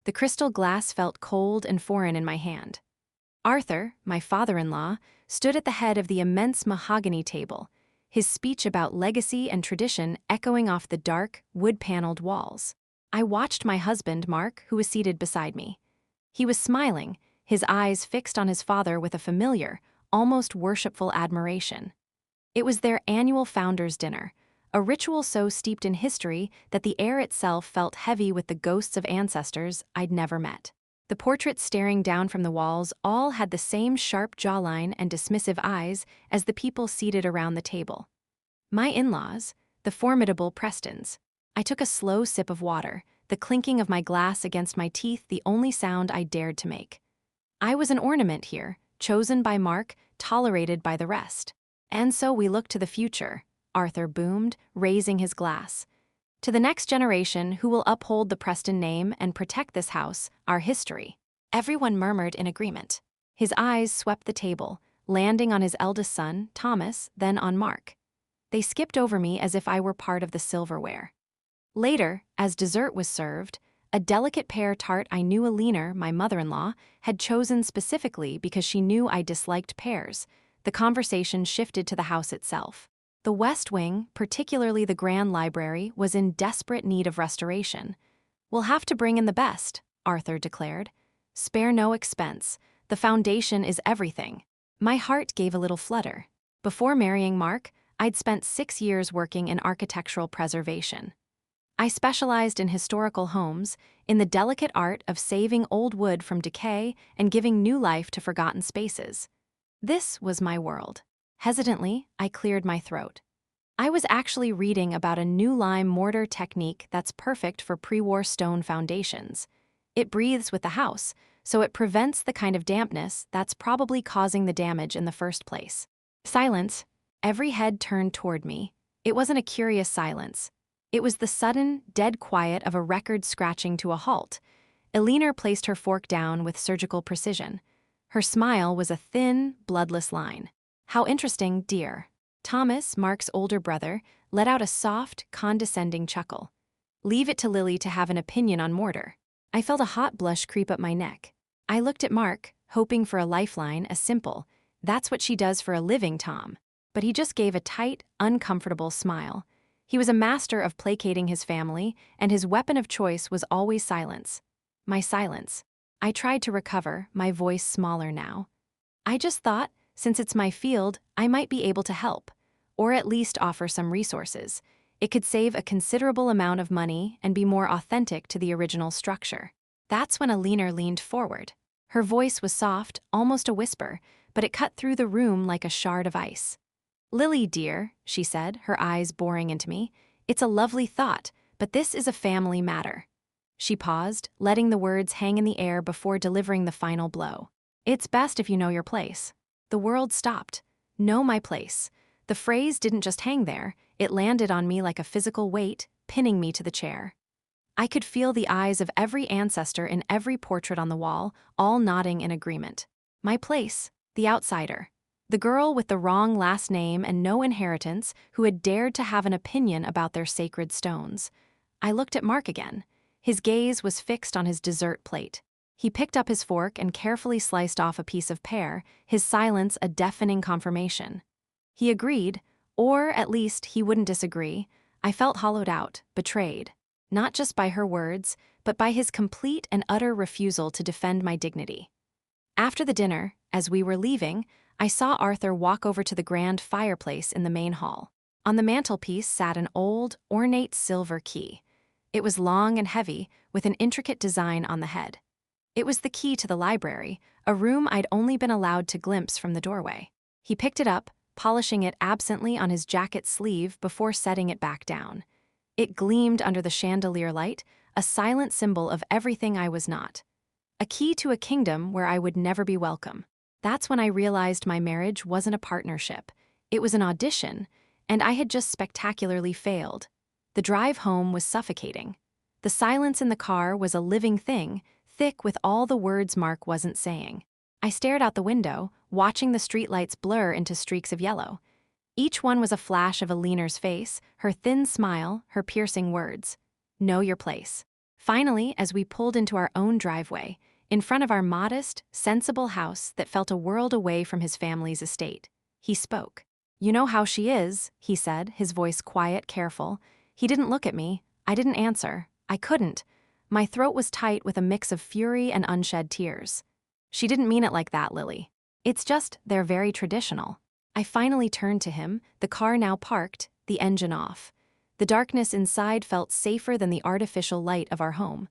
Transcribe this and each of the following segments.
The crystal glass felt cold and foreign in my hand. Arthur, my father-in-law, stood at the head of the immense mahogany table, his speech about legacy and tradition echoing off the dark, wood-paneled walls. I watched my husband, Mark, who was seated beside me. He was smiling, his eyes fixed on his father with a familiar, almost worshipful admiration. It was their annual founders' dinner, a ritual so steeped in history that the air itself felt heavy with the ghosts of ancestors I'd never met. The portraits staring down from the walls all had the same sharp jawline and dismissive eyes as the people seated around the table. My in-laws, the formidable Prestons. I took a slow sip of water, the clinking of my glass against my teeth the only sound I dared to make. I was an ornament here, chosen by Mark, tolerated by the rest. And so we look to the future, Arthur boomed, raising his glass. To the next generation who will uphold the Preston name and protect this house, our history. Everyone murmured in agreement. His eyes swept the table, landing on his eldest son, Thomas, then on Mark. They skipped over me as if I were part of the silverware. Later, as dessert was served, a delicate pear tart I knew Alina, my mother-in-law, had chosen specifically because she knew I disliked pears. The conversation shifted to the house itself. The West Wing, particularly the Grand Library, was in desperate need of restoration. "We'll have to bring in the best," Arthur declared. "Spare no expense. The foundation is everything." My heart gave a little flutter. Before marrying Mark, I'd spent 6 years working in architectural preservation. I specialized in historical homes, in the delicate art of saving old wood from decay and giving new life to forgotten spaces. This was my world. Hesitantly, I cleared my throat. I was actually reading about a new lime mortar technique that's perfect for pre-war stone foundations. It breathes with the house, so it prevents the kind of dampness that's probably causing the damage in the first place. Silence. Every head turned toward me. It wasn't a curious silence. It was the sudden, dead quiet of a record scratching to a halt. Alina placed her fork down with surgical precision. Her smile was a thin, bloodless line. "How interesting, dear." Thomas, Mark's older brother, let out a soft, condescending chuckle. "Leave it to Lily to have an opinion on mortar." I felt a hot blush creep up my neck. I looked at Mark, hoping for a lifeline, a simple, "That's what she does for a living, Tom." But he just gave a tight, uncomfortable smile. He was a master of placating his family, and his weapon of choice was always silence. My silence. I tried to recover, my voice smaller now. "I just thought, since it's my field, I might be able to help, or at least offer some resources. It could save a considerable amount of money and be more authentic to the original structure." That's when Alina leaned forward. Her voice was soft, almost a whisper, but it cut through the room like a shard of ice. "Lily, dear," she said, her eyes boring into me, "it's a lovely thought, but this is a family matter." She paused, letting the words hang in the air before delivering the final blow. "It's best if you know your place." The world stopped. Know my place. The phrase didn't just hang there, it landed on me like a physical weight, pinning me to the chair. I could feel the eyes of every ancestor in every portrait on the wall, all nodding in agreement. My place, the outsider. The girl with the wrong last name and no inheritance who had dared to have an opinion about their sacred stones. I looked at Mark again. His gaze was fixed on his dessert plate. He picked up his fork and carefully sliced off a piece of pear, his silence a deafening confirmation. He agreed, or at least he wouldn't disagree. I felt hollowed out, betrayed. Not just by her words, but by his complete and utter refusal to defend my dignity. After the dinner, as we were leaving, I saw Arthur walk over to the grand fireplace in the main hall. On the mantelpiece sat an old, ornate silver key. It was long and heavy, with an intricate design on the head. It was the key to the library, a room I'd only been allowed to glimpse from the doorway. He picked it up, polishing it absently on his jacket sleeve before setting it back down. It gleamed under the chandelier light, a silent symbol of everything I was not. A key to a kingdom where I would never be welcome. That's when I realized my marriage wasn't a partnership. It was an audition, and I had just spectacularly failed. The drive home was suffocating. The silence in the car was a living thing, thick with all the words Mark wasn't saying. I stared out the window, watching the streetlights blur into streaks of yellow. Each one was a flash of Alina's face, her thin smile, her piercing words. "Know your place. Finally, as we pulled into our own driveway, in front of our modest, sensible house that felt a world away from his family's estate, he spoke. "You know how she is," he said, his voice quiet, careful. He didn't look at me. I didn't answer. I couldn't. My throat was tight with a mix of fury and unshed tears. "She didn't mean it like that, Lily. It's just, they're very traditional." I finally turned to him, the car now parked, the engine off. The darkness inside felt safer than the artificial light of our home.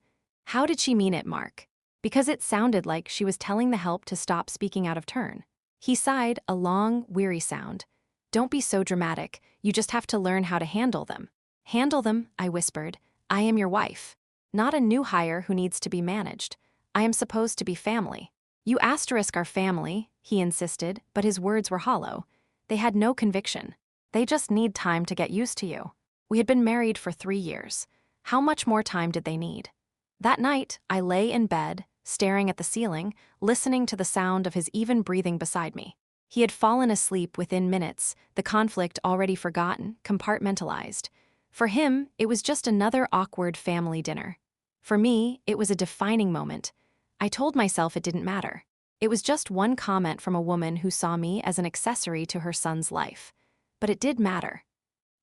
"How did she mean it, Mark?" Because it sounded like she was telling the help to stop speaking out of turn. He sighed, a long, weary sound. "Don't be so dramatic. You just have to learn how to handle them." "Handle them," I whispered. "I am your wife. Not a new hire who needs to be managed. I am supposed to be family." "You asterisk our family," he insisted, but his words were hollow. They had no conviction. "They just need time to get used to you. We had been married for 3 years. How much more time did they need?" That night, I lay in bed, staring at the ceiling, listening to the sound of his even breathing beside me. He had fallen asleep within minutes, the conflict already forgotten, compartmentalized. For him, it was just another awkward family dinner. For me, it was a defining moment. I told myself it didn't matter. It was just one comment from a woman who saw me as an accessory to her son's life. But it did matter.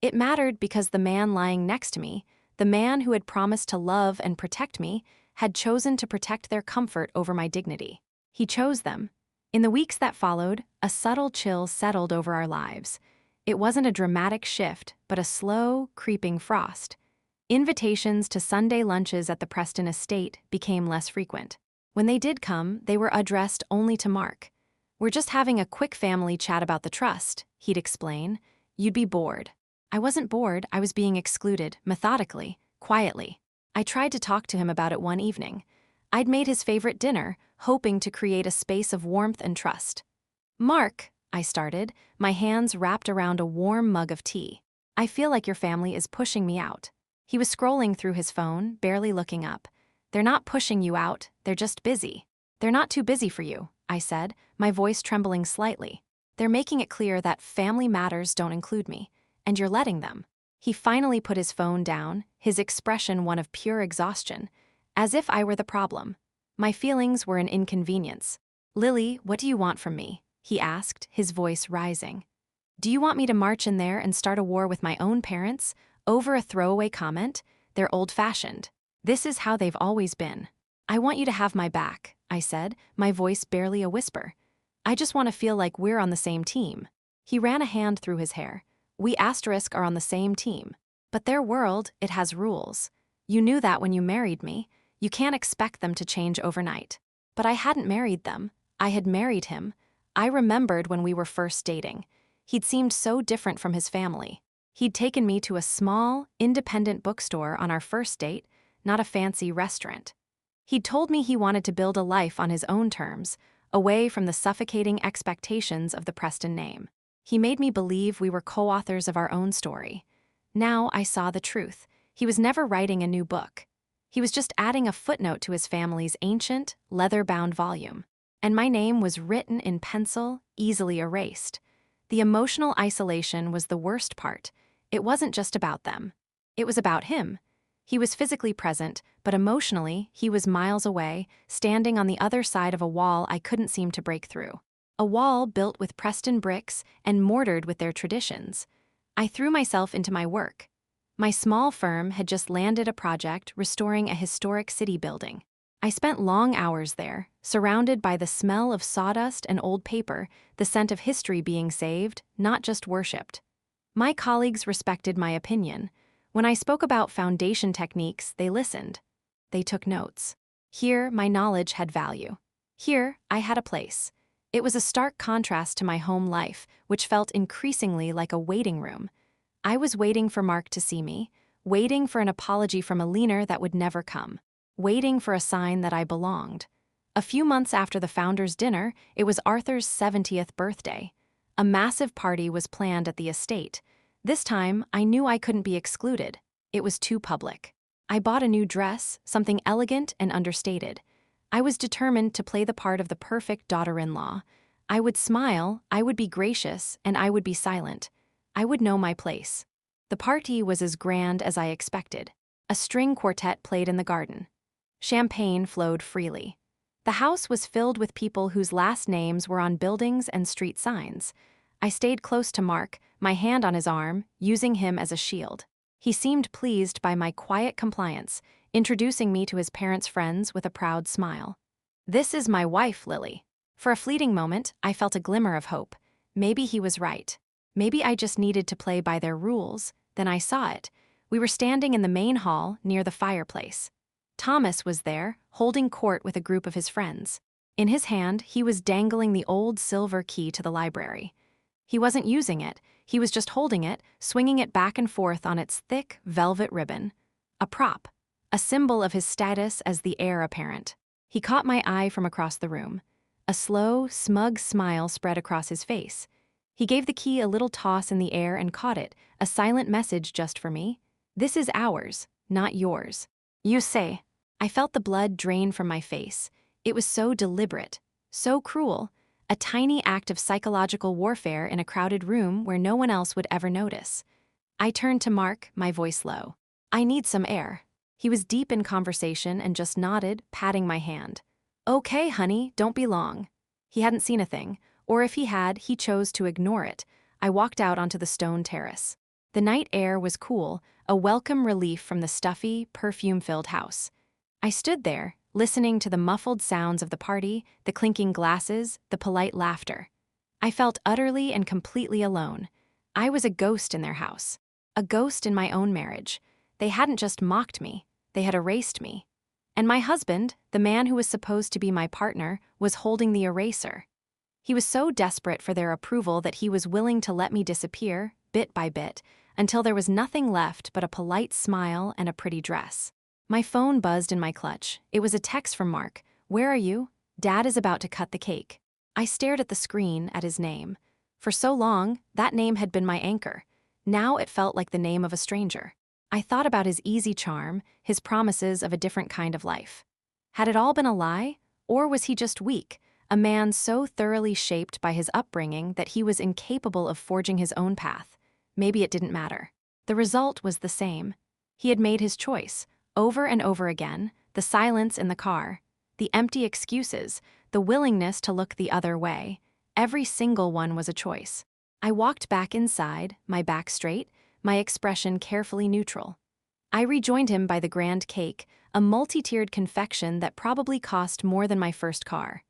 It mattered because the man lying next to me, the man who had promised to love and protect me, had chosen to protect their comfort over my dignity. He chose them. In the weeks that followed, a subtle chill settled over our lives. It wasn't a dramatic shift, but a slow, creeping frost. Invitations to Sunday lunches at the Preston estate became less frequent. When they did come, they were addressed only to Mark. "We're just having a quick family chat about the trust," he'd explain. "You'd be bored." I wasn't bored, I was being excluded, methodically, quietly. I tried to talk to him about it one evening. I'd made his favorite dinner, hoping to create a space of warmth and trust. "Mark," I started, my hands wrapped around a warm mug of tea. "I feel like your family is pushing me out." He was scrolling through his phone, barely looking up. "They're not pushing you out, they're just busy." "They're not too busy for you," I said, my voice trembling slightly. "They're making it clear that family matters don't include me. And you're letting them." He finally put his phone down, his expression one of pure exhaustion, as if I were the problem. My feelings were an inconvenience. "Lily, what do you want from me?" he asked, his voice rising. "Do you want me to march in there and start a war with my own parents, over a throwaway comment? They're old-fashioned. This is how they've always been." "I want you to have my back," I said, my voice barely a whisper. "I just want to feel like we're on the same team." He ran a hand through his hair. "We asterisk are on the same team. But their world, it has rules. You knew that when you married me. You can't expect them to change overnight." But I hadn't married them. I had married him. I remembered when we were first dating. He'd seemed so different from his family. He'd taken me to a small, independent bookstore on our first date, not a fancy restaurant. He'd told me he wanted to build a life on his own terms, away from the suffocating expectations of the Preston name. He made me believe we were co-authors of our own story. Now I saw the truth. He was never writing a new book. He was just adding a footnote to his family's ancient, leather-bound volume. And my name was written in pencil, easily erased. The emotional isolation was the worst part. It wasn't just about them. It was about him. He was physically present, but emotionally, he was miles away, standing on the other side of a wall I couldn't seem to break through. A wall built with Preston bricks and mortared with their traditions. I threw myself into my work. My small firm had just landed a project restoring a historic city building. I spent long hours there, surrounded by the smell of sawdust and old paper, the scent of history being saved, not just worshipped. My colleagues respected my opinion. When I spoke about foundation techniques, they listened. They took notes. Here, my knowledge had value. Here, I had a place. It was a stark contrast to my home life, which felt increasingly like a waiting room. I was waiting for Mark to see me, waiting for an apology from a leaner that would never come, waiting for a sign that I belonged. A few months after the founders' dinner, it was Arthur's 70th birthday. A massive party was planned at the estate. This time, I knew I couldn't be excluded. It was too public. I bought a new dress, something elegant and understated. I was determined to play the part of the perfect daughter-in-law. I would smile, I would be gracious, and I would be silent. I would know my place. The party was as grand as I expected. A string quartet played in the garden. Champagne flowed freely. The house was filled with people whose last names were on buildings and street signs. I stayed close to Mark, my hand on his arm, using him as a shield. He seemed pleased by my quiet compliance, introducing me to his parents' friends with a proud smile. "This is my wife, Lily." For a fleeting moment, I felt a glimmer of hope. Maybe he was right. Maybe I just needed to play by their rules. Then I saw it. We were standing in the main hall near the fireplace. Thomas was there, holding court with a group of his friends. In his hand, he was dangling the old silver key to the library. He wasn't using it, he was just holding it, swinging it back and forth on its thick, velvet ribbon. A prop. A symbol of his status as the heir apparent. He caught my eye from across the room. A slow, smug smile spread across his face. He gave the key a little toss in the air and caught it, a silent message just for me. "This is ours, not yours." "You say." I felt the blood drain from my face. It was so deliberate, so cruel, a tiny act of psychological warfare in a crowded room where no one else would ever notice. I turned to Mark, my voice low. "I need some air." He was deep in conversation and just nodded, patting my hand. "Okay, honey, don't be long." He hadn't seen a thing, or if he had, he chose to ignore it. I walked out onto the stone terrace. The night air was cool, a welcome relief from the stuffy, perfume-filled house. I stood there, listening to the muffled sounds of the party, the clinking glasses, the polite laughter. I felt utterly and completely alone. I was a ghost in their house. A ghost in my own marriage. They hadn't just mocked me, they had erased me. And my husband, the man who was supposed to be my partner, was holding the eraser. He was so desperate for their approval that he was willing to let me disappear, bit by bit, until there was nothing left but a polite smile and a pretty dress. My phone buzzed in my clutch. It was a text from Mark. "Where are you? Dad is about to cut the cake." I stared at the screen, at his name. For so long, that name had been my anchor. Now it felt like the name of a stranger. I thought about his easy charm, his promises of a different kind of life. Had it all been a lie? Or was he just weak, a man so thoroughly shaped by his upbringing that he was incapable of forging his own path? Maybe it didn't matter. The result was the same. He had made his choice. Over and over again, the silence in the car, the empty excuses, the willingness to look the other way. Every single one was a choice. I walked back inside, my back straight, my expression carefully neutral. I rejoined him by the grand cake, a multi-tiered confection that probably cost more than my first car.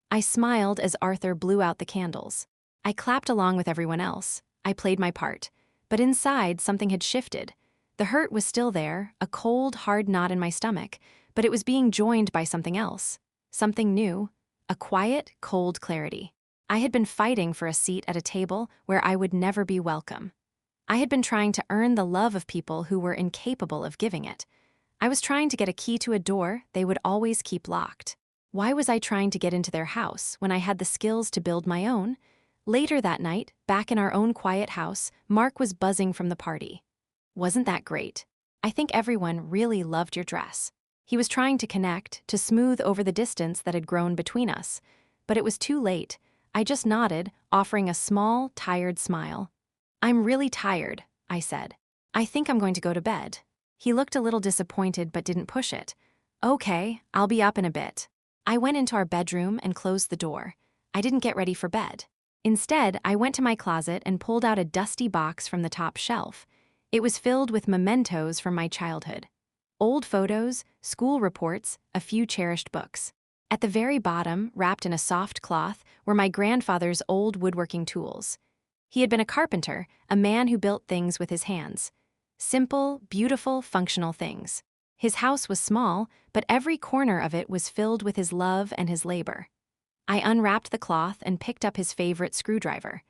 I smiled as Arthur blew out the candles. I clapped along with everyone else. I played my part. But inside, something had shifted. The hurt was still there, a cold, hard knot in my stomach, but it was being joined by something else. Something new. A quiet, cold clarity. I had been fighting for a seat at a table where I would never be welcome. I had been trying to earn the love of people who were incapable of giving it. I was trying to get a key to a door they would always keep locked. Why was I trying to get into their house when I had the skills to build my own? Later that night, back in our own quiet house, Mark was buzzing from the party. "Wasn't that great? I think everyone really loved your dress." He was trying to connect, to smooth over the distance that had grown between us. But it was too late. I just nodded, offering a small, tired smile. "I'm really tired," I said. "I think I'm going to go to bed." He looked a little disappointed but didn't push it. "Okay, I'll be up in a bit." I went into our bedroom and closed the door. I didn't get ready for bed. Instead, I went to my closet and pulled out a dusty box from the top shelf. It was filled with mementos from my childhood. Old photos, school reports, a few cherished books. At the very bottom, wrapped in a soft cloth, were my grandfather's old woodworking tools. He had been a carpenter, a man who built things with his hands. Simple, beautiful, functional things. His house was small, but every corner of it was filled with his love and his labor. I unwrapped the cloth and picked up his favorite screwdriver.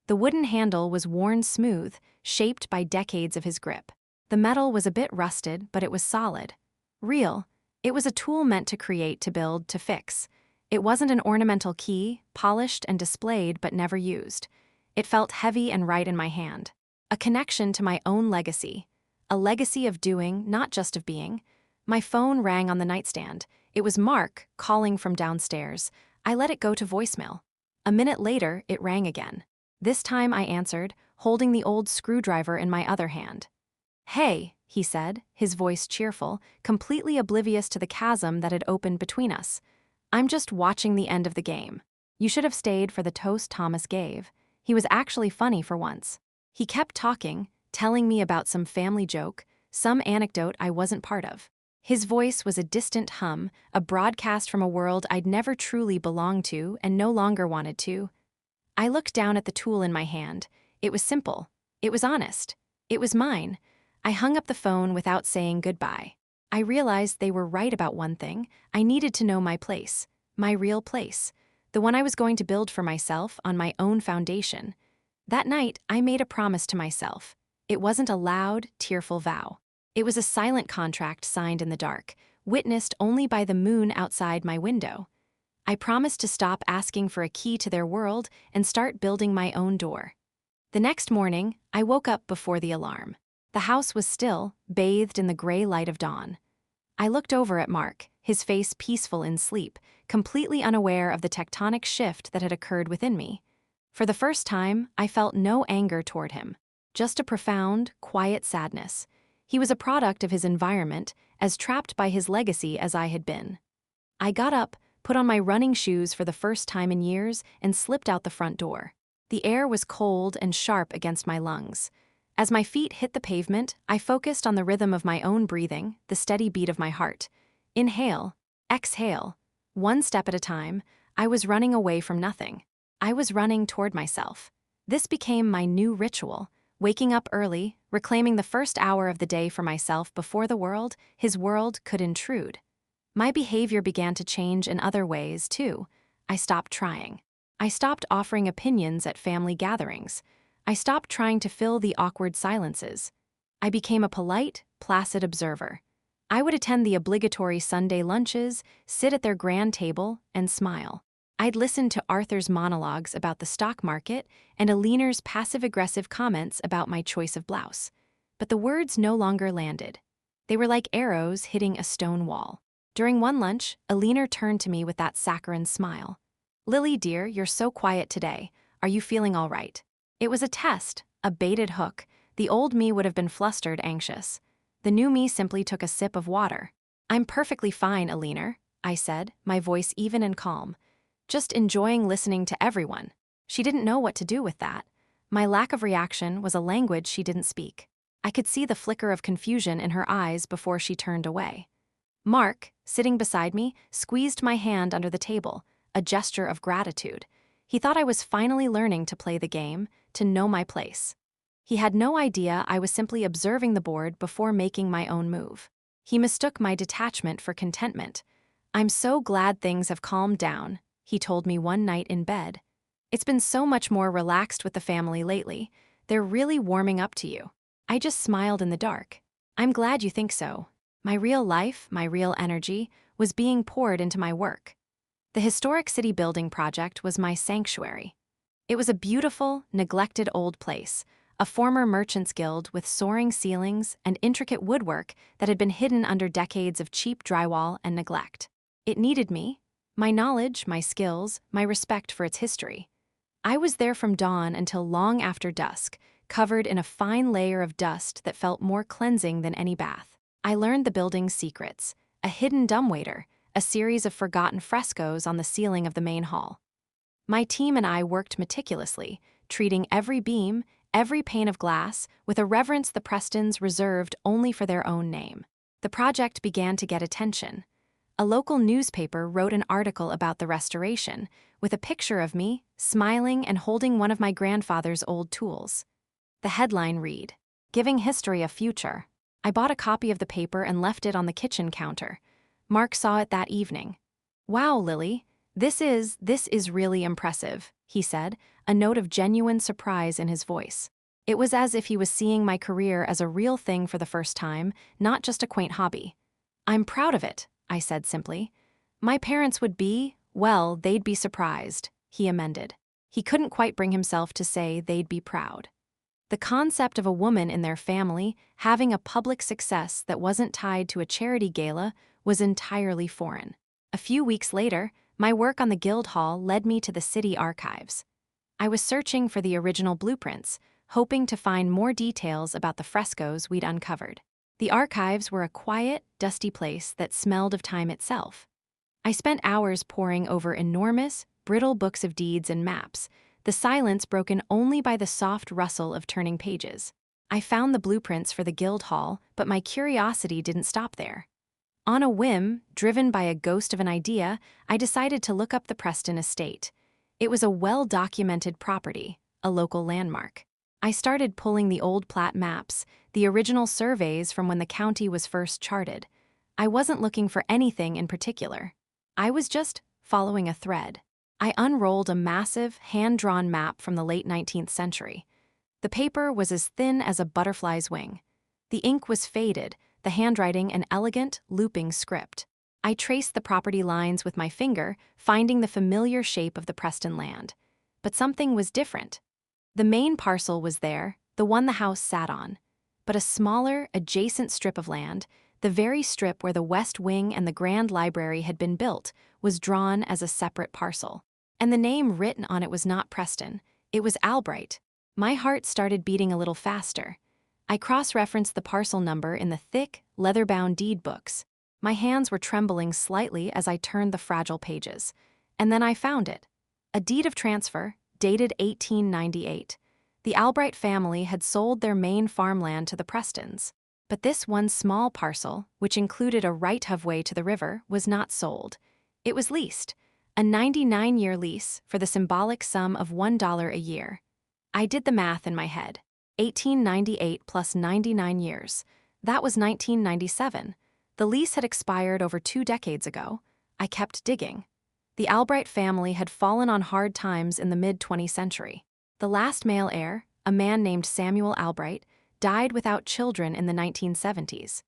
The wooden handle was worn smooth, shaped by decades of his grip. The metal was a bit rusted, but it was solid. Real. It was a tool meant to create, to build, to fix. It wasn't an ornamental key, polished and displayed but never used. It felt heavy and right in my hand. A connection to my own legacy. A legacy of doing, not just of being. My phone rang on the nightstand. It was Mark, calling from downstairs. I let it go to voicemail. A minute later, it rang again. This time I answered, holding the old screwdriver in my other hand. "Hey," he said, his voice cheerful, completely oblivious to the chasm that had opened between us. "I'm just watching the end of the game. You should have stayed for the toast Thomas gave. He was actually funny for once." He kept talking, telling me about some family joke, some anecdote I wasn't part of. His voice was a distant hum, a broadcast from a world I'd never truly belonged to and no longer wanted to. I looked down at the tool in my hand. It was simple. It was honest. It was mine. I hung up the phone without saying goodbye. I realized they were right about one thing. I needed to know my place, my real place, the one I was going to build for myself on my own foundation. That night, I made a promise to myself. It wasn't a loud, tearful vow. It was a silent contract signed in the dark, witnessed only by the moon outside my window. I promised to stop asking for a key to their world and start building my own door. The next morning, I woke up before the alarm. The house was still, bathed in the gray light of dawn. I looked over at Mark, his face peaceful in sleep, completely unaware of the tectonic shift that had occurred within me. For the first time, I felt no anger toward him, just a profound, quiet sadness. He was a product of his environment, as trapped by his legacy as I had been. I got up, put on my running shoes for the first time in years, and slipped out the front door. The air was cold and sharp against my lungs. As my feet hit the pavement, I focused on the rhythm of my own breathing, the steady beat of my heart. Inhale, exhale. One step at a time, I was running away from nothing. I was running toward myself. This became my new ritual, waking up early, reclaiming the first hour of the day for myself before the world, his world, could intrude. My behavior began to change in other ways, too. I stopped trying. I stopped offering opinions at family gatherings. I stopped trying to fill the awkward silences. I became a polite, placid observer. I would attend the obligatory Sunday lunches, sit at their grand table, and smile. I'd listen to Arthur's monologues about the stock market and Aliner's passive-aggressive comments about my choice of blouse. But the words no longer landed. They were like arrows hitting a stone wall. During one lunch, Aliner turned to me with that saccharine smile. "Lily, dear, you're so quiet today. Are you feeling all right?" It was a test, a baited hook. The old me would have been flustered, anxious. The new me simply took a sip of water. "I'm perfectly fine, Aliner," I said, my voice even and calm. "Just enjoying listening to everyone." She didn't know what to do with that. My lack of reaction was a language she didn't speak. I could see the flicker of confusion in her eyes before she turned away. Mark, sitting beside me, squeezed my hand under the table, a gesture of gratitude. He thought I was finally learning to play the game, to know my place. He had no idea I was simply observing the board before making my own move. He mistook my detachment for contentment. "I'm so glad things have calmed down," he told me one night in bed. "It's been so much more relaxed with the family lately. They're really warming up to you." I just smiled in the dark. "I'm glad you think so." My real life, my real energy, was being poured into my work. The historic city building project was my sanctuary. It was a beautiful, neglected old place, a former merchant's guild with soaring ceilings and intricate woodwork that had been hidden under decades of cheap drywall and neglect. It needed me, my knowledge, my skills, my respect for its history. I was there from dawn until long after dusk, covered in a fine layer of dust that felt more cleansing than any bath. I learned the building's secrets, a hidden dumbwaiter, a series of forgotten frescoes on the ceiling of the main hall. My team and I worked meticulously, treating every beam, every pane of glass, with a reverence the Prestons reserved only for their own name. The project began to get attention. A local newspaper wrote an article about the restoration, with a picture of me, smiling and holding one of my grandfather's old tools. The headline read, "Giving History a Future." I bought a copy of the paper and left it on the kitchen counter. Mark saw it that evening. "Wow, Lily, this is really impressive," he said, a note of genuine surprise in his voice. It was as if he was seeing my career as a real thing for the first time, not just a quaint hobby. "I'm proud of it," I said simply. "My parents would be, well, they'd be surprised," he amended. He couldn't quite bring himself to say they'd be proud. The concept of a woman in their family having a public success that wasn't tied to a charity gala was entirely foreign. A few weeks later, my work on the guild hall led me to the city archives. I was searching for the original blueprints, hoping to find more details about the frescoes we'd uncovered. The archives were a quiet, dusty place that smelled of time itself. I spent hours poring over enormous, brittle books of deeds and maps, the silence broken only by the soft rustle of turning pages. I found the blueprints for the guild hall, but my curiosity didn't stop there. On a whim, driven by a ghost of an idea, I decided to look up the Preston estate. It was a well-documented property, a local landmark. I started pulling the old plat maps, the original surveys from when the county was first charted. I wasn't looking for anything in particular. I was just following a thread. I unrolled a massive, hand-drawn map from the late 19th century. The paper was as thin as a butterfly's wing. The ink was faded, the handwriting an elegant, looping script. I traced the property lines with my finger, finding the familiar shape of the Preston land. But something was different. The main parcel was there, the one the house sat on. But a smaller, adjacent strip of land, the very strip where the West Wing and the Grand Library had been built, was drawn as a separate parcel. And the name written on it was not Preston, it was Albright. My heart started beating a little faster. I cross-referenced the parcel number in the thick, leather-bound deed books. My hands were trembling slightly as I turned the fragile pages. And then I found it. A deed of transfer, dated 1898. The Albright family had sold their main farmland to the Prestons. But this one small parcel, which included a right-of-way to the river, was not sold. It was leased. A 99-year lease for the symbolic sum of $1 a year. I did the math in my head. 1898 plus 99 years. That was 1997. The lease had expired over 2 decades ago. I kept digging. The Albright family had fallen on hard times in the mid-20th century. The last male heir, a man named Samuel Albright, died without children in the 1970s.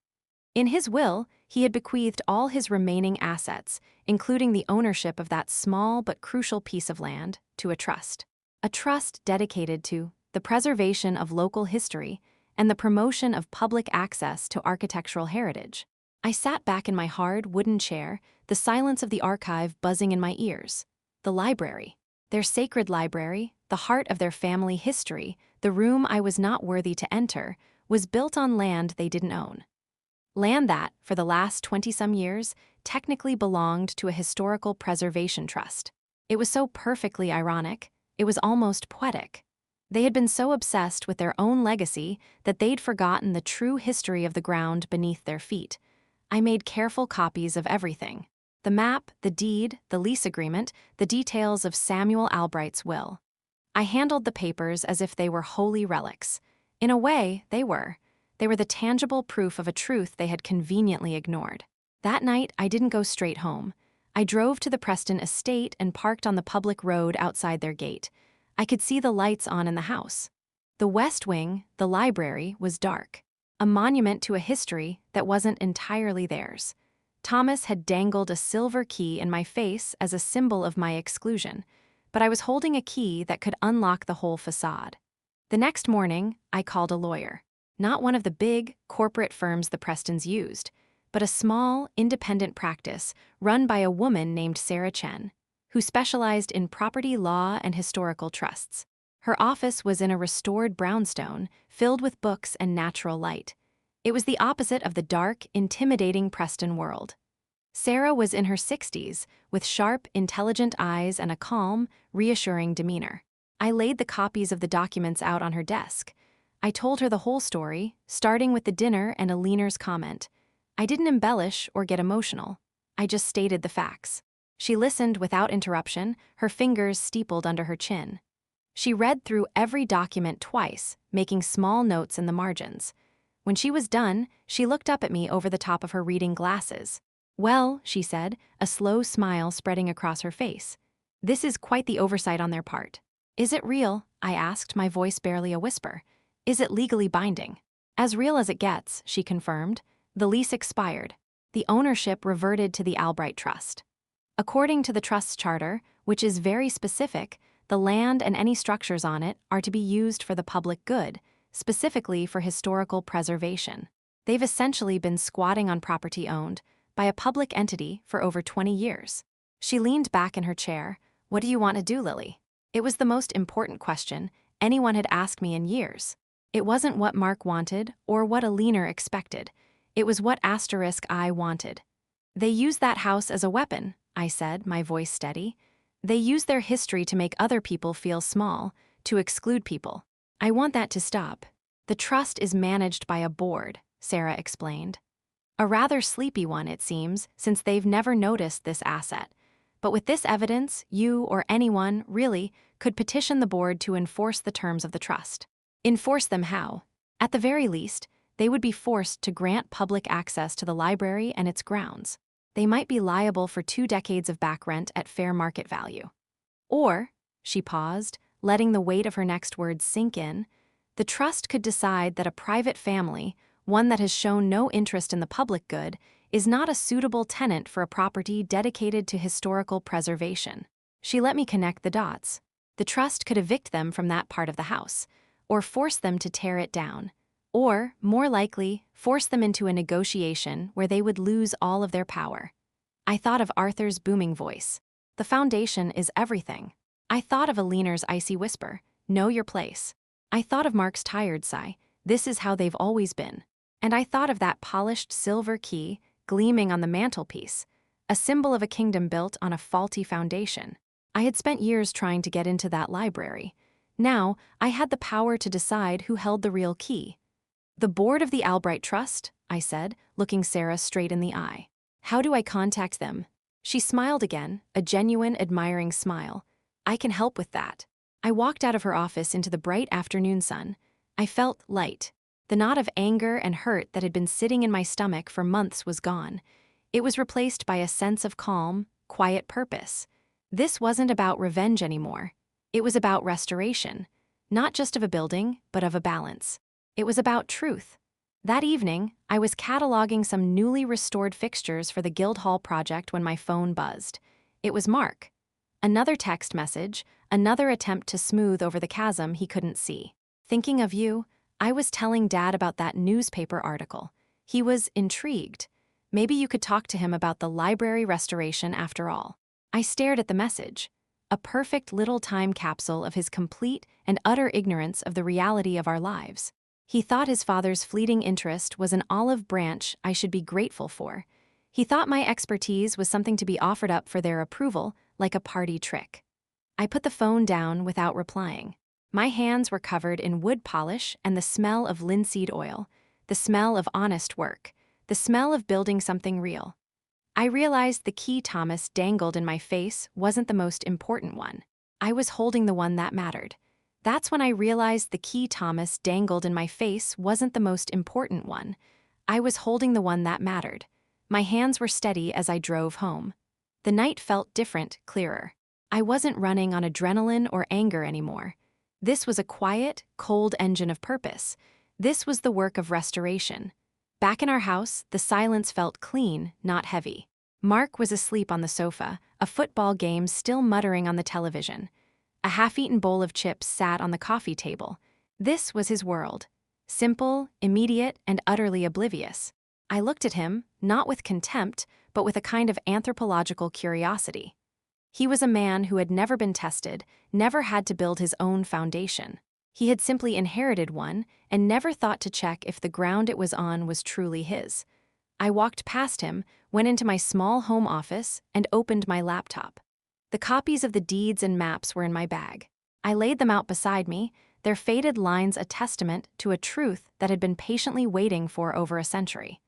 In his will, he had bequeathed all his remaining assets, including the ownership of that small but crucial piece of land, to a trust. A trust dedicated to the preservation of local history and the promotion of public access to architectural heritage. I sat back in my hard, wooden chair, the silence of the archive buzzing in my ears. The library. Their sacred library, the heart of their family history, the room I was not worthy to enter, was built on land they didn't own. Land that, for the last 20-some years, technically belonged to a historical preservation trust. It was so perfectly ironic, it was almost poetic. They had been so obsessed with their own legacy that they'd forgotten the true history of the ground beneath their feet. I made careful copies of everything. The map, the deed, the lease agreement, the details of Samuel Albright's will. I handled the papers as if they were holy relics. In a way, they were. They were the tangible proof of a truth they had conveniently ignored. That night, I didn't go straight home. I drove to the Preston estate and parked on the public road outside their gate. I could see the lights on in the house. The West Wing, the library, was dark. A monument to a history that wasn't entirely theirs. Thomas had dangled a silver key in my face as a symbol of my exclusion, but I was holding a key that could unlock the whole facade. The next morning, I called a lawyer. Not one of the big, corporate firms the Prestons used, but a small, independent practice run by a woman named Sarah Chen, who specialized in property law and historical trusts. Her office was in a restored brownstone, filled with books and natural light. It was the opposite of the dark, intimidating Preston world. Sarah was in her 60s, with sharp, intelligent eyes and a calm, reassuring demeanor. I laid the copies of the documents out on her desk. I told her the whole story, starting with the dinner and a leaner's comment. I didn't embellish or get emotional. I just stated the facts. She listened without interruption, her fingers steepled under her chin. She read through every document twice, making small notes in the margins. When she was done, she looked up at me over the top of her reading glasses. "Well," she said, a slow smile spreading across her face. "This is quite the oversight on their part." "Is it real?" I asked, my voice barely a whisper. "Is it legally binding?" "As real as it gets," she confirmed. The lease expired. The ownership reverted to the Albright Trust. According to the Trust's charter, which is very specific, the land and any structures on it are to be used for the public good, specifically for historical preservation. They've essentially been squatting on property owned by a public entity for over 20 years. She leaned back in her chair. "What do you want to do, Lily?" It was the most important question anyone had asked me in years. It wasn't what Mark wanted or what a leaner expected. It was what I wanted. They use that house as a weapon, I said, my voice steady. They use their history to make other people feel small, to exclude people. I want that to stop. The trust is managed by a board, Sarah explained. A rather sleepy one, it seems, since they've never noticed this asset. But with this evidence, you or anyone, really, could petition the board to enforce the terms of the trust. Enforce them how? At the very least, they would be forced to grant public access to the library and its grounds. They might be liable for 2 decades of back rent at fair market value. Or, she paused, letting the weight of her next words sink in, the trust could decide that a private family, one that has shown no interest in the public good, is not a suitable tenant for a property dedicated to historical preservation. She let me connect the dots. The trust could evict them from that part of the house, or force them to tear it down, or, more likely, force them into a negotiation where they would lose all of their power. I thought of Arthur's booming voice. The foundation is everything. I thought of Aliner's icy whisper, know your place. I thought of Mark's tired sigh, this is how they've always been. And I thought of that polished silver key gleaming on the mantelpiece, a symbol of a kingdom built on a faulty foundation. I had spent years trying to get into that library. Now, I had the power to decide who held the real key. The board of the Albright Trust, I said, looking Sarah straight in the eye. How do I contact them? She smiled again, a genuine, admiring smile. I can help with that. I walked out of her office into the bright afternoon sun. I felt light. The knot of anger and hurt that had been sitting in my stomach for months was gone. It was replaced by a sense of calm, quiet purpose. This wasn't about revenge anymore. It was about restoration. Not just of a building, but of a balance. It was about truth. That evening, I was cataloging some newly restored fixtures for the Guildhall project when my phone buzzed. It was Mark. Another text message, another attempt to smooth over the chasm he couldn't see. Thinking of you, I was telling Dad about that newspaper article. He was intrigued. Maybe you could talk to him about the library restoration after all. I stared at the message. A perfect little time capsule of his complete and utter ignorance of the reality of our lives. He thought his father's fleeting interest was an olive branch I should be grateful for. He thought my expertise was something to be offered up for their approval, like a party trick. I put the phone down without replying. My hands were covered in wood polish and the smell of linseed oil, the smell of honest work, the smell of building something real. I realized the key Thomas dangled in my face wasn't the most important one. I was holding the one that mattered. That's when I realized the key Thomas dangled in my face wasn't the most important one. I was holding the one that mattered. My hands were steady as I drove home. The night felt different, clearer. I wasn't running on adrenaline or anger anymore. This was a quiet, cold engine of purpose. This was the work of restoration. Back in our house, the silence felt clean, not heavy. Mark was asleep on the sofa, a football game still muttering on the television. A half-eaten bowl of chips sat on the coffee table. This was his world. Simple, immediate, and utterly oblivious. I looked at him, not with contempt, but with a kind of anthropological curiosity. He was a man who had never been tested, never had to build his own foundation. He had simply inherited one and never thought to check if the ground it was on was truly his. I walked past him, went into my small home office, and opened my laptop. The copies of the deeds and maps were in my bag. I laid them out beside me, their faded lines a testament to a truth that had been patiently waiting for over a century.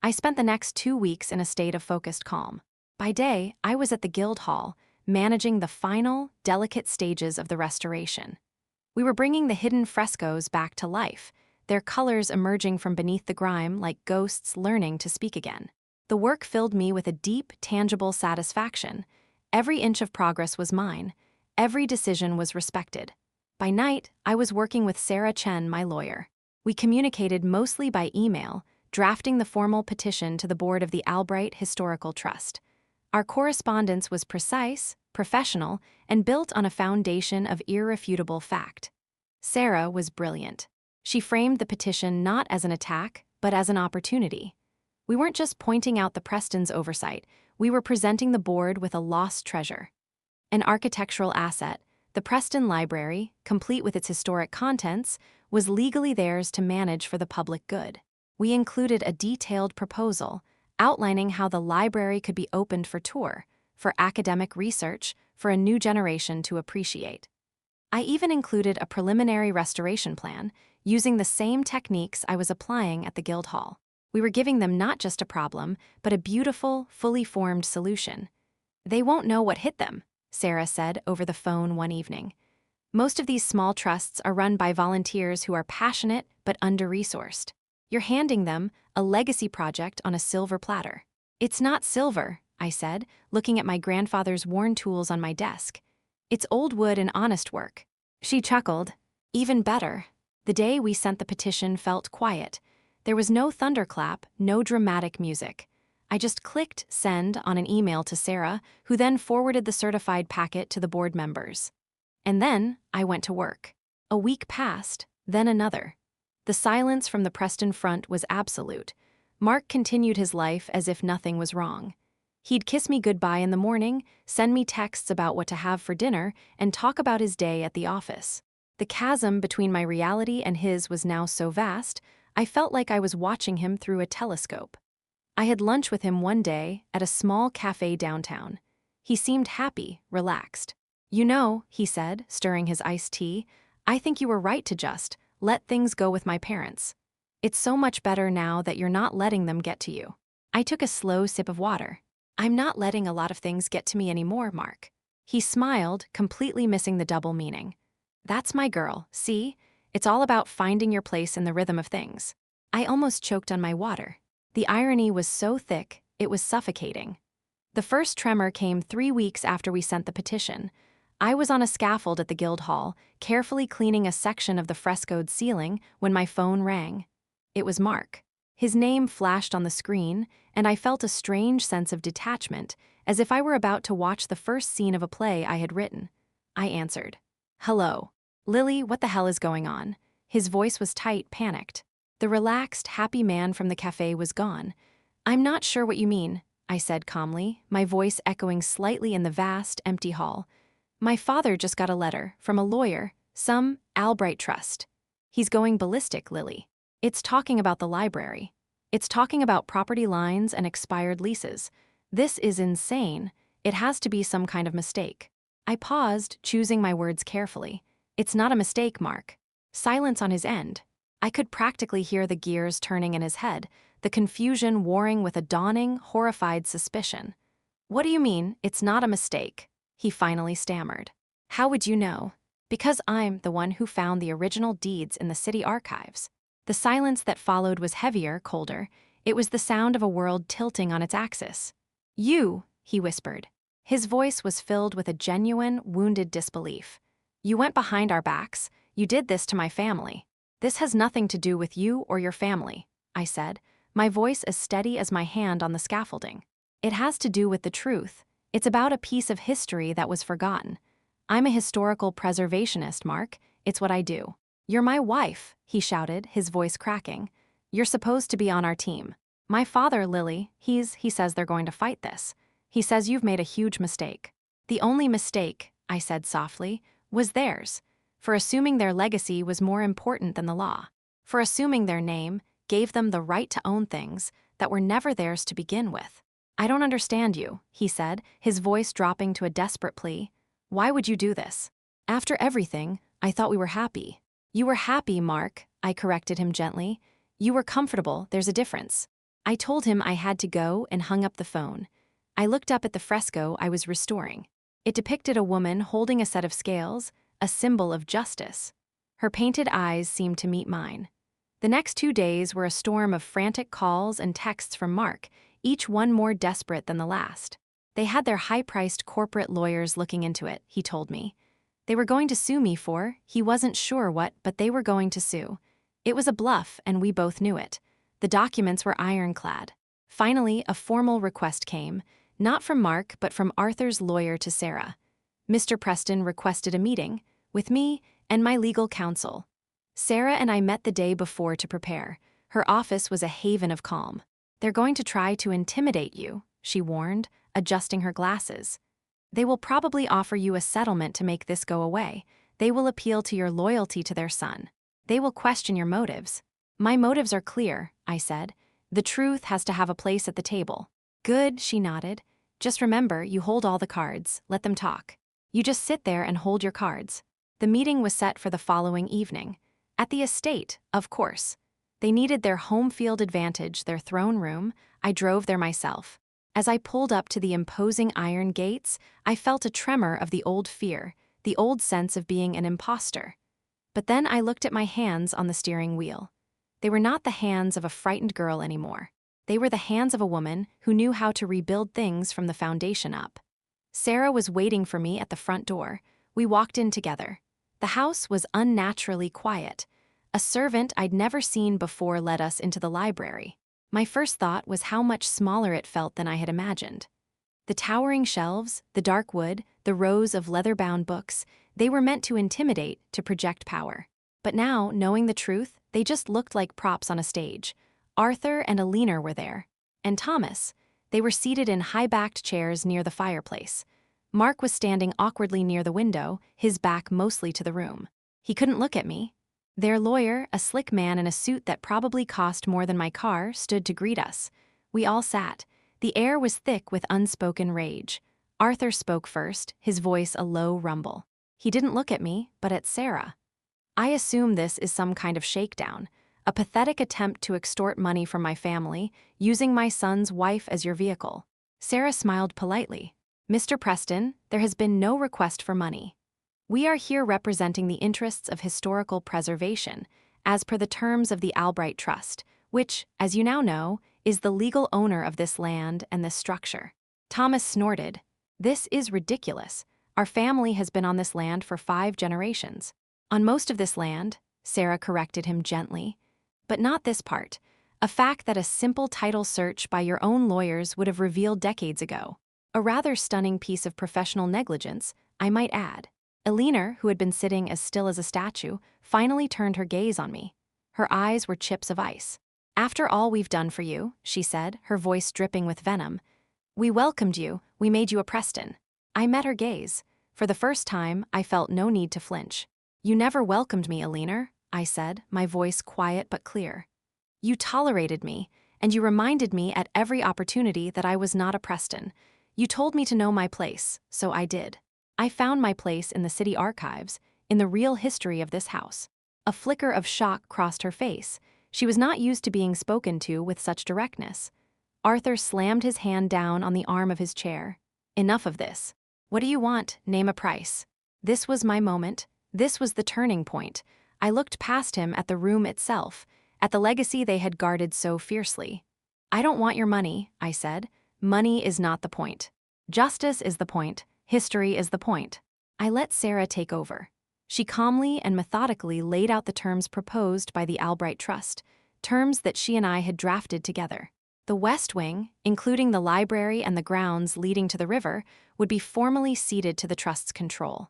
I spent the next 2 weeks in a state of focused calm. By day, I was at the Guildhall, managing the final, delicate stages of the restoration. We were bringing the hidden frescoes back to life, their colors emerging from beneath the grime like ghosts learning to speak again. The work filled me with a deep, tangible satisfaction. Every inch of progress was mine. Every decision was respected. By night, I was working with Sarah Chen, my lawyer. We communicated mostly by email, drafting the formal petition to the board of the Albright Historical Trust. Our correspondence was precise, professional, and built on a foundation of irrefutable fact. Sarah was brilliant. She framed the petition not as an attack, but as an opportunity. We weren't just pointing out the Prestons' oversight, we were presenting the board with a lost treasure. An architectural asset, the Preston Library, complete with its historic contents, was legally theirs to manage for the public good. We included a detailed proposal outlining how the library could be opened for tour, for academic research, for a new generation to appreciate. I even included a preliminary restoration plan, using the same techniques I was applying at the Guildhall. We were giving them not just a problem, but a beautiful, fully formed solution. "They won't know what hit them," Sarah said over the phone one evening. "Most of these small trusts are run by volunteers who are passionate but under-resourced. You're handing them a legacy project on a silver platter." "It's not silver," I said, looking at my grandfather's worn tools on my desk. "It's old wood and honest work." She chuckled. "Even better." The day we sent the petition felt quiet. There was no thunderclap, no dramatic music. I just clicked send on an email to Sarah, who then forwarded the certified packet to the board members. And then I went to work. A week passed, then another. The silence from the Preston front was absolute. Mark continued his life as if nothing was wrong. He'd kiss me goodbye in the morning, send me texts about what to have for dinner, and talk about his day at the office. The chasm between my reality and his was now so vast, I felt like I was watching him through a telescope. I had lunch with him one day at a small cafe downtown. He seemed happy, relaxed. "You know," he said, stirring his iced tea, "I think you were right to just let things go with my parents. It's so much better now that you're not letting them get to you." I took a slow sip of water. "I'm not letting a lot of things get to me anymore, Mark." He smiled, completely missing the double meaning. "That's my girl, see? It's all about finding your place in the rhythm of things." I almost choked on my water. The irony was so thick, it was suffocating. The first tremor came 3 weeks after we sent the petition. I was on a scaffold at the Guildhall, carefully cleaning a section of the frescoed ceiling when my phone rang. It was Mark. His name flashed on the screen, and I felt a strange sense of detachment, as if I were about to watch the first scene of a play I had written. I answered. "Hello. Lily, what the hell is going on?" His voice was tight, panicked. The relaxed, happy man from the cafe was gone. "I'm not sure what you mean," I said calmly, my voice echoing slightly in the vast, empty hall. "My father just got a letter from a lawyer, some Albright trust. He's going ballistic, Lily. It's talking about the library. It's talking about property lines and expired leases. This is insane. It has to be some kind of mistake." I paused, choosing my words carefully. "It's not a mistake, Mark." Silence on his end. I could practically hear the gears turning in his head, the confusion warring with a dawning, horrified suspicion. "What do you mean, it's not a mistake?" he finally stammered. "How would you know?" "Because I'm the one who found the original deeds in the city archives." The silence that followed was heavier, colder. It was the sound of a world tilting on its axis. "You," he whispered. His voice was filled with a genuine, wounded disbelief. "You went behind our backs. You did this to my family." "This has nothing to do with you or your family," I said, my voice as steady as my hand on the scaffolding. "It has to do with the truth. It's about a piece of history that was forgotten. I'm a historical preservationist, Mark. It's what I do." "You're my wife," he shouted, his voice cracking. "You're supposed to be on our team. My father, Lily, he says they're going to fight this. He says you've made a huge mistake." "The only mistake," I said softly, "was theirs. For assuming their legacy was more important than the law. For assuming their name gave them the right to own things that were never theirs to begin with." "I don't understand you," he said, his voice dropping to a desperate plea. "Why would you do this? After everything, I thought we were happy." "You were happy, Mark," I corrected him gently. "You were comfortable, there's a difference." I told him I had to go and hung up the phone. I looked up at the fresco I was restoring. It depicted a woman holding a set of scales, a symbol of justice. Her painted eyes seemed to meet mine. The next 2 days were a storm of frantic calls and texts from Mark, each one more desperate than the last. They had their high-priced corporate lawyers looking into it, he told me. They were going to sue me for, he wasn't sure what, but they were going to sue. It was a bluff, and we both knew it. The documents were ironclad. Finally, a formal request came, not from Mark, but from Arthur's lawyer to Sarah. Mr. Preston requested a meeting with me and my legal counsel. Sarah and I met the day before to prepare. Her office was a haven of calm. "They're going to try to intimidate you," she warned, adjusting her glasses. "They will probably offer you a settlement to make this go away. They will appeal to your loyalty to their son. They will question your motives." "My motives are clear," I said. The truth has to have a place at the table. Good, she nodded. Just remember, you hold all the cards, let them talk. You just sit there and hold your cards. The meeting was set for the following evening. At the estate, of course. They needed their home field advantage, their throne room. I drove there myself. As I pulled up to the imposing iron gates, I felt a tremor of the old fear, the old sense of being an imposter. But then I looked at my hands on the steering wheel. They were not the hands of a frightened girl anymore. They were the hands of a woman who knew how to rebuild things from the foundation up. Sarah was waiting for me at the front door. We walked in together. The house was unnaturally quiet. A servant I'd never seen before led us into the library. My first thought was how much smaller it felt than I had imagined. The towering shelves, the dark wood, the rows of leather-bound books, they were meant to intimidate, to project power. But now, knowing the truth, they just looked like props on a stage. Arthur and Alina were there. And Thomas. They were seated in high-backed chairs near the fireplace. Mark was standing awkwardly near the window, his back mostly to the room. He couldn't look at me. Their lawyer, a slick man in a suit that probably cost more than my car, stood to greet us. We all sat. The air was thick with unspoken rage. Arthur spoke first, his voice a low rumble. He didn't look at me, but at Sarah. I assume this is some kind of shakedown, a pathetic attempt to extort money from my family, using my son's wife as your vehicle. Sarah smiled politely. Mr. Preston, there has been no request for money. We are here representing the interests of historical preservation, as per the terms of the Albright Trust, which, as you now know, is the legal owner of this land and this structure. Thomas snorted. This is ridiculous. Our family has been on this land for 5 generations. On most of this land, Sarah corrected him gently. But not this part, a fact that a simple title search by your own lawyers would have revealed decades ago. A rather stunning piece of professional negligence, I might add. Alina, who had been sitting as still as a statue, finally turned her gaze on me. Her eyes were chips of ice. After all we've done for you, she said, her voice dripping with venom. We welcomed you, we made you a Preston. I met her gaze. For the first time, I felt no need to flinch. You never welcomed me, Alina, I said, my voice quiet but clear. You tolerated me, and you reminded me at every opportunity that I was not a Preston. You told me to know my place, so I did. I found my place in the city archives, in the real history of this house. A flicker of shock crossed her face. She was not used to being spoken to with such directness. Arthur slammed his hand down on the arm of his chair. Enough of this. What do you want? Name a price. This was my moment. This was the turning point. I looked past him at the room itself, at the legacy they had guarded so fiercely. I don't want your money, I said. Money is not the point. Justice is the point. History is the point. I let Sarah take over. She calmly and methodically laid out the terms proposed by the Albright Trust, terms that she and I had drafted together. The West Wing, including the library and the grounds leading to the river, would be formally ceded to the Trust's control.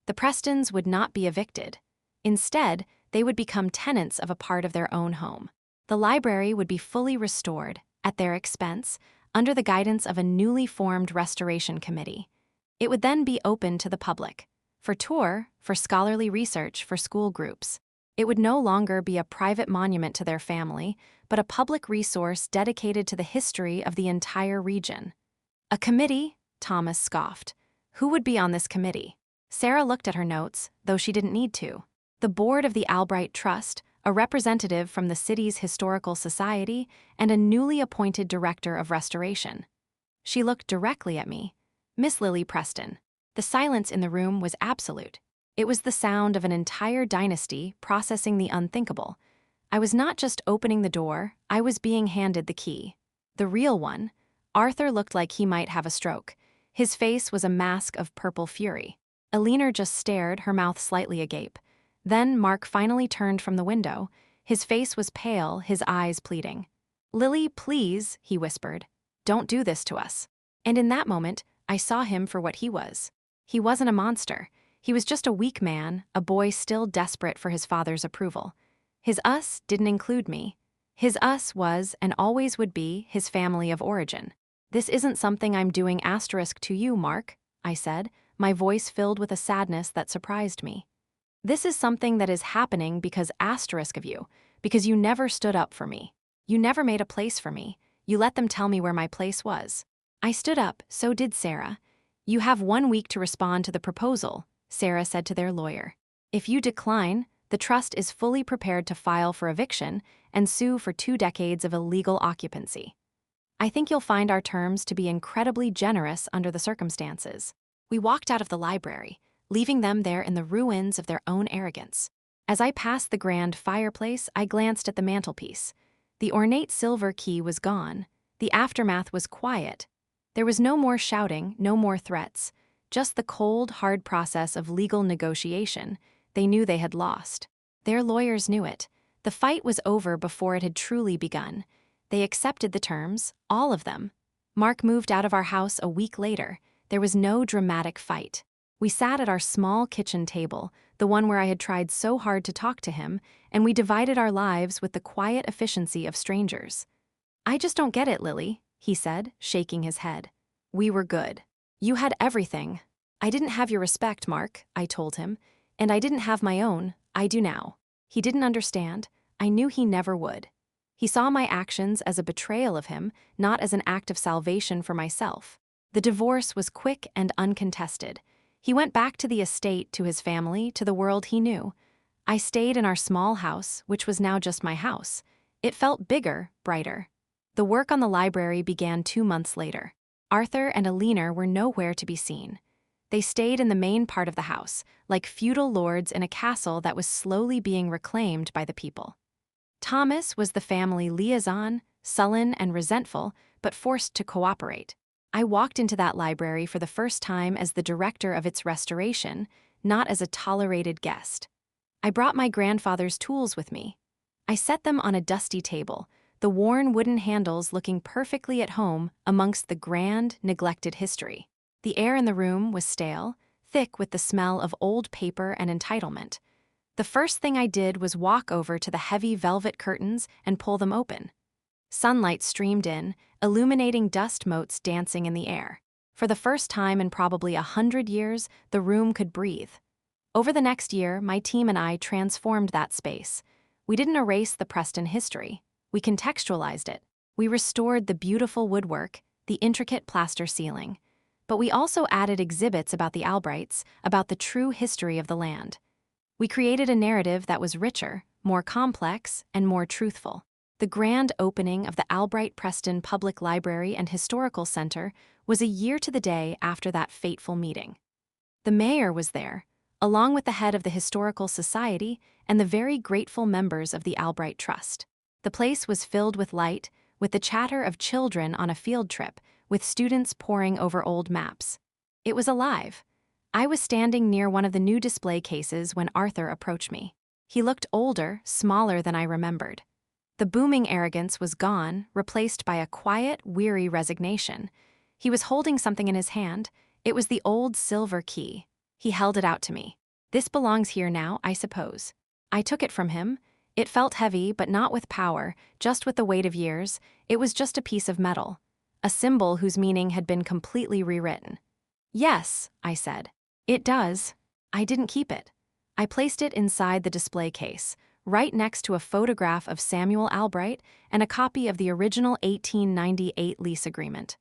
The Prestons would not be evicted. Instead, they would become tenants of a part of their own home. The library would be fully restored, at their expense, under the guidance of a newly formed restoration committee. It would then be open to the public, for tour, for scholarly research, for school groups. It would no longer be a private monument to their family, but a public resource dedicated to the history of the entire region. A committee? Thomas scoffed. Who would be on this committee? Sarah looked at her notes, though she didn't need to. The board of the Albright Trust, a representative from the city's historical society, and a newly appointed director of restoration. She looked directly at me. Miss Lily Preston. The silence in the room was absolute. It was the sound of an entire dynasty processing the unthinkable. I was not just opening the door, I was being handed the key. The real one. Arthur looked like he might have a stroke. His face was a mask of purple fury. Alina just stared, her mouth slightly agape. Then Mark finally turned from the window. His face was pale, his eyes pleading. Lily, please, he whispered. Don't do this to us. And in that moment, I saw him for what he was. He wasn't a monster. He was just a weak man, a boy still desperate for his father's approval. His us didn't include me. His us was, and always would be, his family of origin. This isn't something I'm doing asterisk to you, Mark, I said, my voice filled with a sadness that surprised me. This is something that is happening because asterisk of you, because you never stood up for me. You never made a place for me. You let them tell me where my place was. I stood up, so did Sarah. You have 1 week to respond to the proposal, Sarah said to their lawyer. If you decline, the trust is fully prepared to file for eviction and sue for 2 decades of illegal occupancy. I think you'll find our terms to be incredibly generous under the circumstances. We walked out of the library, leaving them there in the ruins of their own arrogance. As I passed the grand fireplace, I glanced at the mantelpiece. The ornate silver key was gone. The aftermath was quiet. There was no more shouting, no more threats, just the cold, hard process of legal negotiation. They knew they had lost. Their lawyers knew it. The fight was over before it had truly begun. They accepted the terms, all of them. Mark moved out of our house a week later. There was no dramatic fight. We sat at our small kitchen table, the one where I had tried so hard to talk to him, and we divided our lives with the quiet efficiency of strangers. I just don't get it, Lily, he said, shaking his head. We were good. You had everything. I didn't have your respect, Mark, I told him, and I didn't have my own. I do now. He didn't understand. I knew he never would. He saw my actions as a betrayal of him, not as an act of salvation for myself. The divorce was quick and uncontested. He went back to the estate, to his family, to the world he knew. I stayed in our small house, which was now just my house. It felt bigger, brighter. The work on the library began 2 months later. Arthur and Alina were nowhere to be seen. They stayed in the main part of the house, like feudal lords in a castle that was slowly being reclaimed by the people. Thomas was the family liaison, sullen and resentful, but forced to cooperate. I walked into that library for the first time as the director of its restoration, not as a tolerated guest. I brought my grandfather's tools with me. I set them on a dusty table, the worn wooden handles looking perfectly at home amongst the grand, neglected history. The air in the room was stale, thick with the smell of old paper and entitlement. The first thing I did was walk over to the heavy velvet curtains and pull them open. Sunlight streamed in, illuminating dust motes dancing in the air. For the first time in probably 100 years, the room could breathe. Over the next year, my team and I transformed that space. We didn't erase the Preston history. We contextualized it. We restored the beautiful woodwork, the intricate plaster ceiling. But we also added exhibits about the Albrights, about the true history of the land. We created a narrative that was richer, more complex, and more truthful. The grand opening of the Albright Preston Public Library and Historical Center was a year to the day after that fateful meeting. The mayor was there, along with the head of the Historical Society and the very grateful members of the Albright Trust. The place was filled with light, with the chatter of children on a field trip, with students poring over old maps. It was alive. I was standing near one of the new display cases when Arthur approached me. He looked older, smaller than I remembered. The booming arrogance was gone, replaced by a quiet, weary resignation. He was holding something in his hand. It was the old silver key. He held it out to me. This belongs here now, I suppose. I took it from him. It felt heavy, but not with power, just with the weight of years. It was just a piece of metal, a symbol whose meaning had been completely rewritten. Yes, I said. It does. I didn't keep it. I placed it inside the display case, right next to a photograph of Samuel Albright and a copy of the original 1898 lease agreement.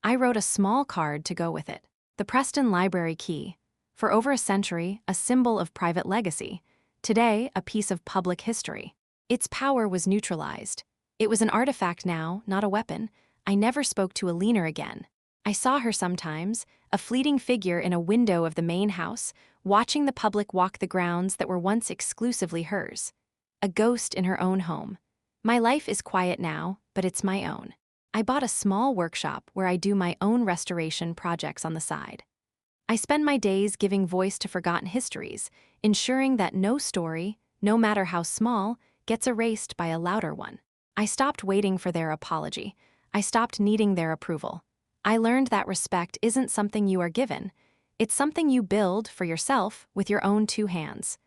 I wrote a small card to go with it. The Preston Library key. For over a century, a symbol of private legacy. Today, a piece of public history. Its power was neutralized. It was an artifact now, not a weapon. I never spoke to Alina again. I saw her sometimes, a fleeting figure in a window of the main house, watching the public walk the grounds that were once exclusively hers. A ghost in her own home. My life is quiet now, but it's my own. I bought a small workshop where I do my own restoration projects on the side. I spend my days giving voice to forgotten histories, ensuring that no story, no matter how small, gets erased by a louder one. I stopped waiting for their apology. I stopped needing their approval. I learned that respect isn't something you are given. It's something you build for yourself with your own 2 hands.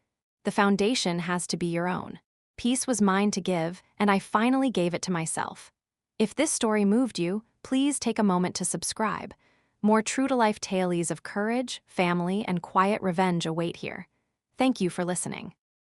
The foundation has to be your own. Peace was mine to give, and I finally gave it to myself. If this story moved you, please take a moment to subscribe. More true-to-life tales of courage, family, and quiet revenge await here. Thank you for listening.